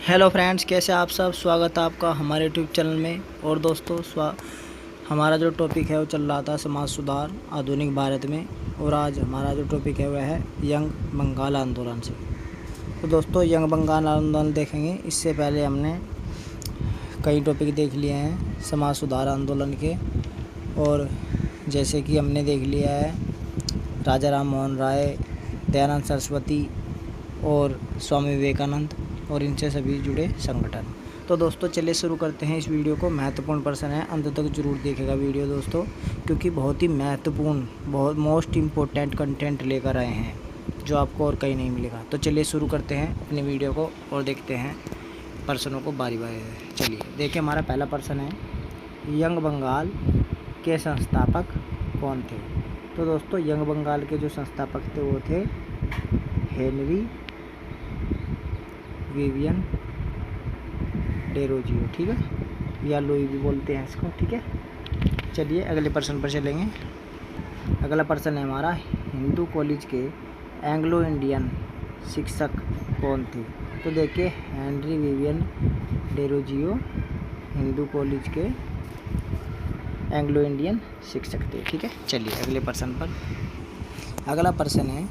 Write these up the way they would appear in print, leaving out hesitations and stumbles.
Hello friends, कैसे आप सब। स्वागत है आपका हमारे यूट्यूब चैनल में। और दोस्तों हमारा जो टॉपिक है वो चल रहा था समाज सुधार आधुनिक भारत में। और आज हमारा जो टॉपिक है वह है यंग बंगाल आंदोलन से। तो दोस्तों यंग बंगाल आंदोलन देखेंगे। इससे पहले हमने कई टॉपिक देख लिए हैं समाज सुधार आंदोलन के। और जैसे कि हमने देख लिया है राजा राम मोहन राय, दयानंद सरस्वती और स्वामी विवेकानंद और इनसे सभी जुड़े संगठन। तो दोस्तों चलिए शुरू करते हैं इस वीडियो को। महत्वपूर्ण प्रश्न है, अंत तक जरूर देखेगा वीडियो दोस्तों, क्योंकि बहुत ही महत्वपूर्ण, बहुत मोस्ट इम्पोर्टेंट कंटेंट लेकर आए हैं जो आपको और कहीं नहीं मिलेगा। तो चलिए शुरू करते हैं अपनी वीडियो को और देखते हैं प्रश्नों को बारी बारी से। चलिए देखिए, हमारा पहला प्रश्न है, यंग बंगाल के संस्थापक कौन थे। तो दोस्तों यंग बंगाल के जो संस्थापक थे वो थे हेनरी विवियन डेरोजियो, ठीक है, या लुई भी बोलते हैं इसको, ठीक है। चलिए अगले प्रश्न पर चलेंगे। अगला प्रश्न है हमारा, हिंदू कॉलेज के एंग्लो इंडियन शिक्षक कौन थे। तो देखिए Henry Vivian Derozio Hindu college के एंग्लो इंडियन शिक्षक थे, ठीक है। चलिए अगले प्रश्न पर। अगला प्रश्न है,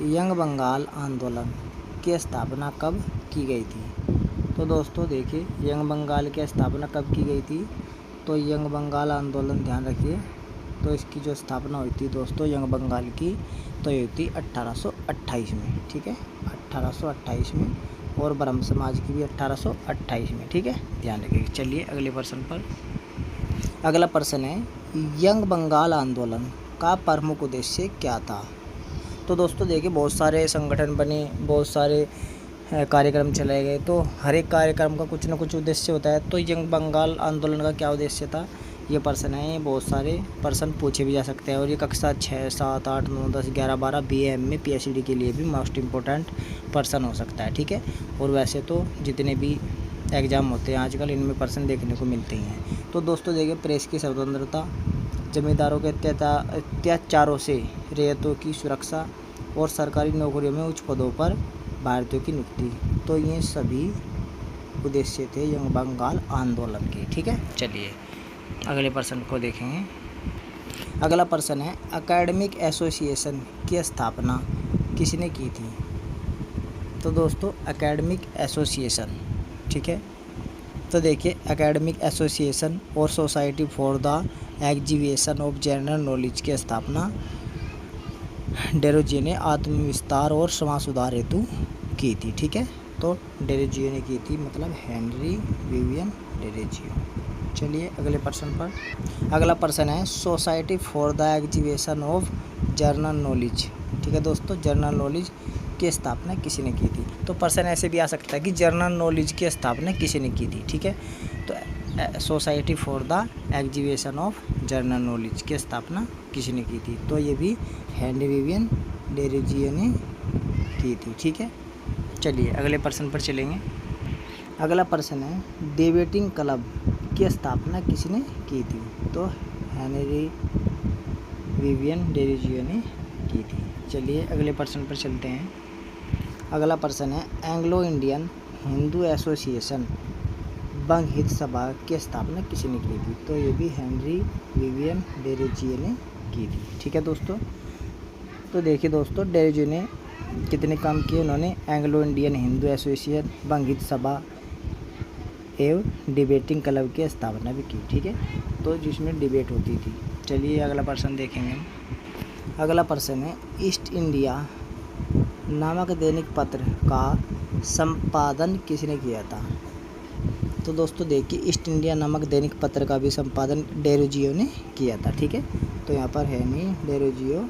यंग बंगाल आंदोलन की स्थापना कब की गई थी। तो दोस्तों देखिए यंग बंगाल की स्थापना कब की गई थी। तो यंग बंगाल आंदोलन, ध्यान रखिए, तो इसकी जो स्थापना हुई थी दोस्तों यंग बंगाल की, तो ये हुई थी 1828 में, ठीक है, 1828 में। और ब्रह्म समाज की भी 1828 में, ठीक है, ध्यान रखिए। चलिए अगले प्रश्न पर। अगला प्रश्न है, यंग बंगाल आंदोलन का प्रमुख उद्देश्य क्या था। तो दोस्तों देखिए बहुत सारे संगठन बने, बहुत सारे कार्यक्रम चलाए गए, तो हर एक कार्यक्रम का कुछ ना कुछ उद्देश्य होता है। तो यंग बंगाल आंदोलन का क्या उद्देश्य था, ये प्रश्न है। ये बहुत सारे प्रश्न पूछे भी जा सकते हैं और ये कक्षा 6, 7, 8, 9, 10, 11, 12 BA में PhD के लिए भी मोस्ट इम्पोर्टेंट प्रश्न हो सकता है, ठीक है। और वैसे तो जितने भी एग्ज़ाम होते हैं आजकल इनमें प्रश्न देखने को मिलते ही हैं। तो दोस्तों देखिए, प्रेस की स्वतंत्रता, जमींदारों के अत्याचारों से रियायतों की सुरक्षा और सरकारी नौकरियों में उच्च पदों पर भारतीयों की नियुक्ति, तो ये सभी उद्देश्य थे यंग बंगाल आंदोलन के, ठीक है। चलिए अगले प्रश्न को देखेंगे। अगला प्रश्न है, एकेडमिक एसोसिएशन की स्थापना किसने की थी। तो दोस्तों एकेडमिक एसोसिएशन, ठीक है, तो देखिए एकेडमिक एसोसिएशन और society for the exhibition of general knowledge की स्थापना डेरोजियो ने आत्मविस्तार और समाज सुधार हेतु की थी, ठीक है। तो डेरोजियो ने की थी, मतलब हेनरी विवियन डेरोजियो। चलिए अगले प्रश्न पर। अगला प्रश्न है, society for the exhibition of general knowledge, ठीक है दोस्तों, जर्नल नॉलेज की स्थापना किसी ने की थी। तो प्रश्न ऐसे भी आ सकता है कि जर्नल नॉलेज की स्थापना किसी ने की थी, ठीक है। तो society for the exhibition of general knowledge की स्थापना किसी ने की थी, तो ये भी हेनरी विवियन डेरोजियो ने की थी, ठीक है। चलिए अगले प्रश्न पर चलेंगे। अगला प्रश्न है, डिबेटिंग क्लब की स्थापना किसने की थी। तो हेनरी विवियन डेरोजियो ने की थी। चलिए अगले प्रश्न पर चलते हैं। अगला प्रश्न है, एंग्लो इंडियन हिंदू एसोसिएशन बंग हित सभा की स्थापना किसने की थी। तो ये भी हेनरी विवियन डेरोजियो ने की थी, ठीक है दोस्तों। तो देखिए दोस्तों डेरोजियो ने कितने काम किए, उन्होंने एंग्लो इंडियन हिंदू एसोसिएशन, बंग हित सभा एवं डिबेटिंग क्लब की स्थापना भी की, ठीक है, तो जिसमें डिबेट होती थी। चलिए अगला प्रश्न देखेंगे। अगला प्रश्न है, ईस्ट इंडिया नामक दैनिक पत्र का संपादन किसने किया था। तो दोस्तों देखिए ईस्ट इंडिया नामक दैनिक पत्र का भी संपादन डेरोजियो ने किया था, ठीक है। तो यहाँ पर है नहीं, डेरोजियो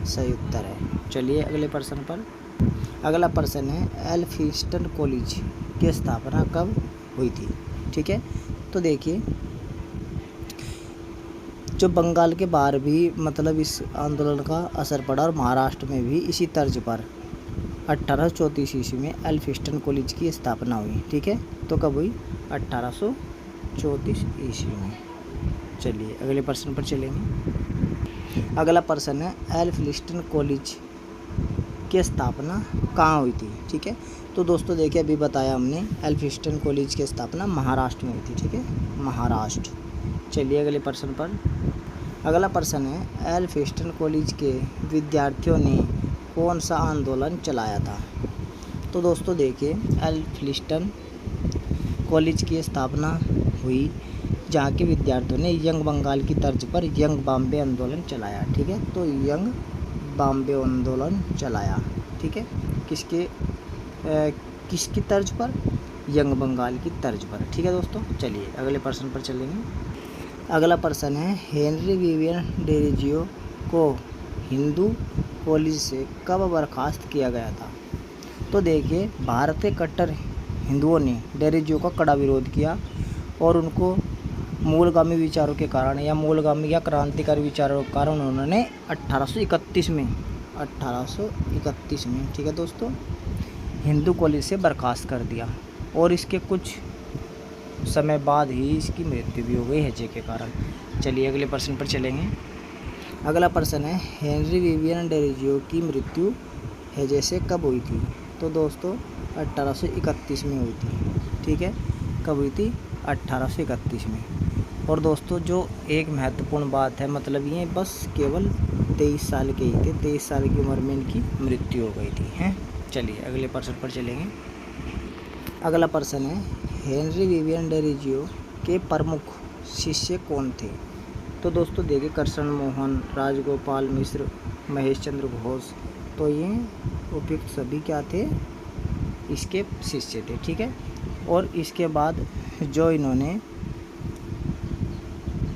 सही उत्तर है। चलिए अगले प्रश्न पर। अगला प्रश्न है, एल्फिंस्टन कॉलेज की स्थापना कब हुई थी, ठीक है। तो देखिए जो बंगाल के बाहर भी मतलब इस आंदोलन का असर पड़ा और महाराष्ट्र में भी इसी तर्ज पर 1834 ईस्वी में एल्फिंस्टन कॉलेज की स्थापना हुई, ठीक है। तो कब हुई, 1834 ईस्वी में। चलिए अगले प्रश्न पर चलेंगे। अगला प्रश्न है, एल्फिंस्टन कॉलेज की स्थापना कहाँ हुई थी, ठीक है। तो दोस्तों देखिए अभी बताया हमने एल्फिंस्टन कॉलेज की स्थापना महाराष्ट्र में हुई थी, ठीक है, महाराष्ट्र। चलिए अगले प्रश्न पर। अगला प्रश्न है एल्फिंस्टन कॉलेज के विद्यार्थियों ने कौन सा आंदोलन चलाया था। तो दोस्तों देखिए एल्फिंस्टन कॉलेज की स्थापना हुई जहाँ के विद्यार्थियों ने यंग बंगाल की तर्ज पर यंग बॉम्बे आंदोलन चलाया, ठीक है। तो यंग बॉम्बे आंदोलन चलाया, ठीक है, किसकी तर्ज पर, यंग बंगाल की तर्ज पर, ठीक है दोस्तों। चलिए अगले प्रश्न पर चलेंगे। अगला प्रश्न है हेनरी विवियन डेरोजियो को हिंदू कॉलेज से कब बर्खास्त किया गया था। तो देखिए भारत के कट्टर हिंदुओं ने डेरोजियो का कड़ा विरोध किया और उनको मूलगामी विचारों के कारण या मूलगामी या क्रांतिकारी विचारों के कारण उन्होंने 1831 में, ठीक है दोस्तों, हिंदू कॉलेज से बर्खास्त कर दिया और इसके कुछ समय बाद ही इसकी मृत्यु भी हो गई हैजे के कारण। चलिए अगले प्रश्न पर चलेंगे। अगला प्रश्न है हेनरी विवियन डेरोजियो की मृत्यु हैजे से कब हुई थी। तो दोस्तों 1831 में हुई थी, ठीक है। कब हुई थी, 1831 में। और दोस्तों जो एक महत्वपूर्ण बात है, मतलब ये बस केवल 23 साल के ही थे, 23 साल की उम्र में इनकी मृत्यु हो गई थी, हैं। चलिए अगले प्रश्न पर चलेंगे। अगला प्रश्न है हेनरी विवियन डेरोजियो के प्रमुख शिष्य कौन थे। तो दोस्तों देखिए कृष्ण मोहन, राजगोपाल मिश्र, महेश चंद्र घोष, तो ये उपयुक्त सभी क्या थे, इसके शिष्य थे, ठीक है। और इसके बाद जो इन्होंने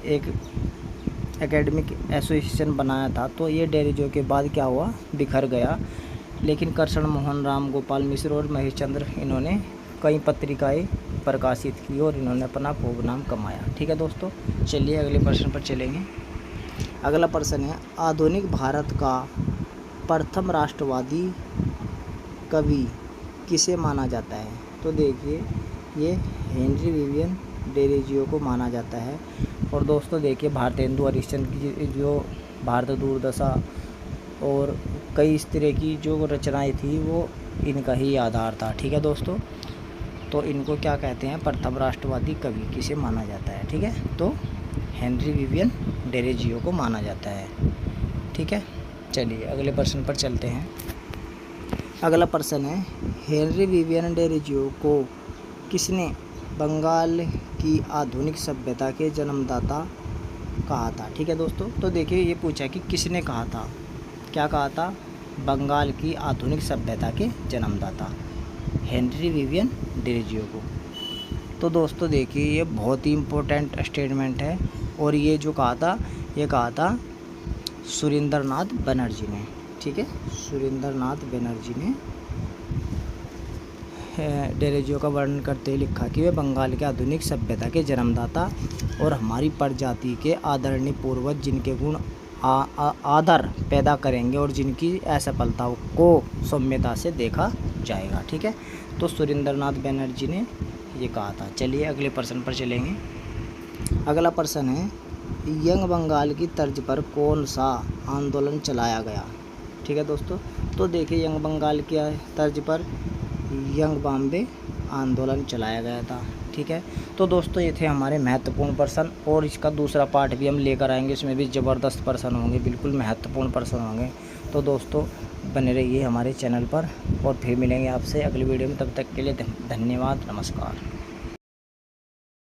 एक एकेडमिक एसोसिएशन बनाया था, तो ये डेरोजियो के बाद क्या हुआ, बिखर गया। लेकिन कृष्ण मोहन, राम गोपाल मिश्र और महेश चंद्र इन्होंने कई पत्रिकाएं प्रकाशित की और इन्होंने अपना खूब नाम कमाया, ठीक है दोस्तों। चलिए अगले प्रश्न पर चलेंगे। अगला प्रश्न है आधुनिक भारत का प्रथम राष्ट्रवादी कवि किसे माना जाता है। तो देखिए ये हेनरी विवियन डेरोजियो को माना जाता है। और दोस्तों देखिए भारतेंदु हरिश्चंद्र की जो भारत दूरदशा और कई इस तरह की जो रचनाएं थी वो इनका ही आधार था, ठीक है दोस्तों। तो इनको क्या कहते हैं, प्रथम राष्ट्रवादी कवि किसे माना जाता है, ठीक है। तो हेनरी विवियन डेरोजियो को माना जाता है, ठीक है। चलिए अगले प्रश्न पर चलते हैं। अगला प्रश्न है हेनरी विवियन डेरोजियो को किसने बंगाल की आधुनिक सभ्यता के जन्मदाता कहा था, ठीक है दोस्तों। तो देखिए ये पूछा कि किसने कहा था, क्या कहा था, बंगाल की आधुनिक सभ्यता के जन्मदाता हेनरी विवियन डेरोजियो को। तो दोस्तों देखिए ये बहुत ही इम्पोर्टेंट स्टेटमेंट है और ये जो कहा था, ये कहा था सुरेंद्रनाथ बनर्जी ने, ठीक है। सुरेंद्रनाथ बनर्जी ने डेरोजियो का वर्णन करते हुए लिखा कि वे बंगाल के आधुनिक सभ्यता के जन्मदाता और हमारी प्रजाति के आदरणीय पूर्वज जिनके गुण आदर पैदा करेंगे और जिनकी असफलताओं को सौम्यता से देखा जाएगा, ठीक है। तो सुरेंद्रनाथ बनर्जी ने ये कहा था। चलिए अगले प्रश्न पर चलेंगे। अगला प्रश्न है यंग बंगाल की तर्ज पर कौन सा आंदोलन चलाया गया, ठीक है दोस्तों। तो देखिए यंग बंगाल की तर्ज पर यंग बॉम्बे आंदोलन चलाया गया था, ठीक है। तो दोस्तों ये थे हमारे महत्वपूर्ण प्रश्न और इसका दूसरा पार्ट भी हम लेकर आएंगे, इसमें भी ज़बरदस्त प्रश्न होंगे, बिल्कुल महत्वपूर्ण प्रश्न होंगे। तो दोस्तों बने रहिए हमारे चैनल पर और फिर मिलेंगे आपसे अगली वीडियो में। तब तक के लिए धन्यवाद, नमस्कार।